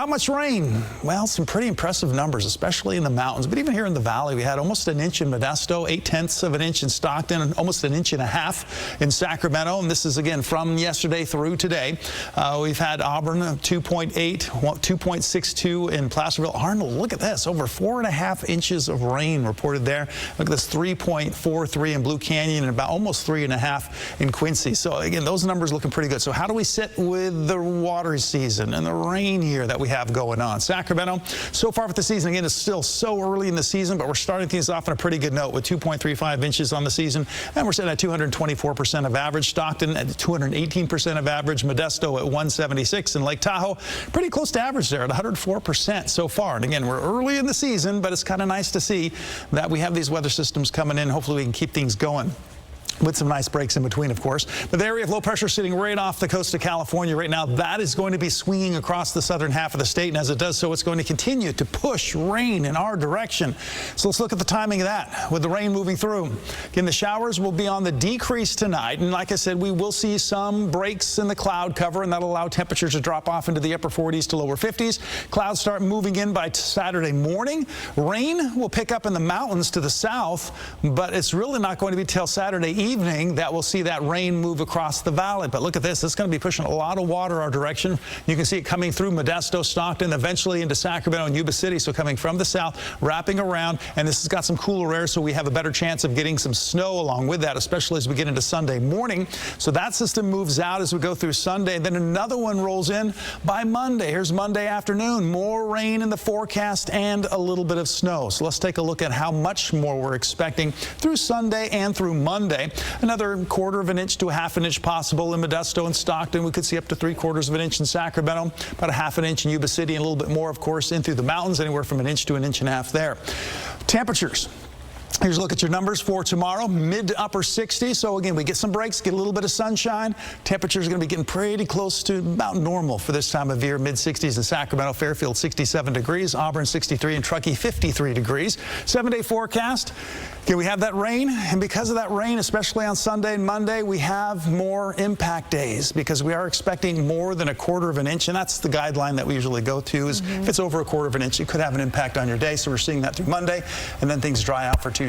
much rain? Well, some pretty impressive numbers, especially in the mountains. But even here in the valley, we had almost an inch in Modesto, 0.8 of an inch in Stockton, and almost an inch and a half in Sacramento. And this is, again, from yesterday through today. We've had Auburn 2.8, 2.62 in Placerville. Arnold, look at this, over 4.5 inches of rain reported there. Look at this, 3.43 in Blue Canyon and about almost 3.5 in Quincy. So, again, those numbers looking pretty good. So how do we sit with the water season and the rain here that we have going on? Sacramento, so far with the season, again, it's still so early in the season, but we're starting things off on a pretty good note with 2.35 inches on the season, and we're sitting at 224% of average. Stockton at 218% of average. Modesto at 176, and Lake Tahoe pretty close to average there at 104% so far. And again, we're early in the season, but it's kind of nice to see that we have these weather systems coming in. Hopefully we can keep things going, with some nice breaks in between, of course. But the area of low pressure sitting right off the coast of California right now, that is going to be swinging across the southern half of the state. And as it does so, it's going to continue to push rain in our direction. So let's look at the timing of that with the rain moving through. Again, the showers will be on the decrease tonight. And like I said, we will see some breaks in the cloud cover, and that'll allow temperatures to drop off into the upper 40s to lower 50s. Clouds start moving in by Saturday morning. Rain will pick up in the mountains to the south, but it's really not going to be till Saturday evening that we'll see that rain move across the valley. But look at this, it's going to be pushing a lot of water our direction. You can see it coming through Modesto, Stockton, eventually into Sacramento and Yuba City. So coming from the south, wrapping around, and this has got some cooler air, so we have a better chance of getting some snow along with that, especially as we get into Sunday morning. So that system moves out as we go through Sunday, and then another one rolls in by Monday. Here's Monday afternoon, more rain in the forecast and a little bit of snow. So let's take a look at how much more we're expecting through Sunday and through Monday. Another 1/4 of an inch to a 1/2 inch possible in Modesto and Stockton. We could see up to 3/4 of an inch in Sacramento, about a 1/2 inch in Yuba City, and a little bit more, of course, in through the mountains, anywhere from an inch to an inch and a half there. Temperatures. Here's a look at your numbers for tomorrow, mid to upper 60s. So again, we get some breaks, get a little bit of sunshine. Temperatures are going to be getting pretty close to about normal for this time of year. Mid 60s in Sacramento, Fairfield 67 degrees, Auburn 63, and Truckee 53 degrees. 7-day forecast. Again, we have that rain, and because of that rain, especially on Sunday and Monday, we have more impact days because we are expecting more than 1/4 of an inch, and that's the guideline that we usually go to. Is if it's over 1/4 of an inch, it could have an impact on your day. So we're seeing that through Monday, and then things dry out for Tuesday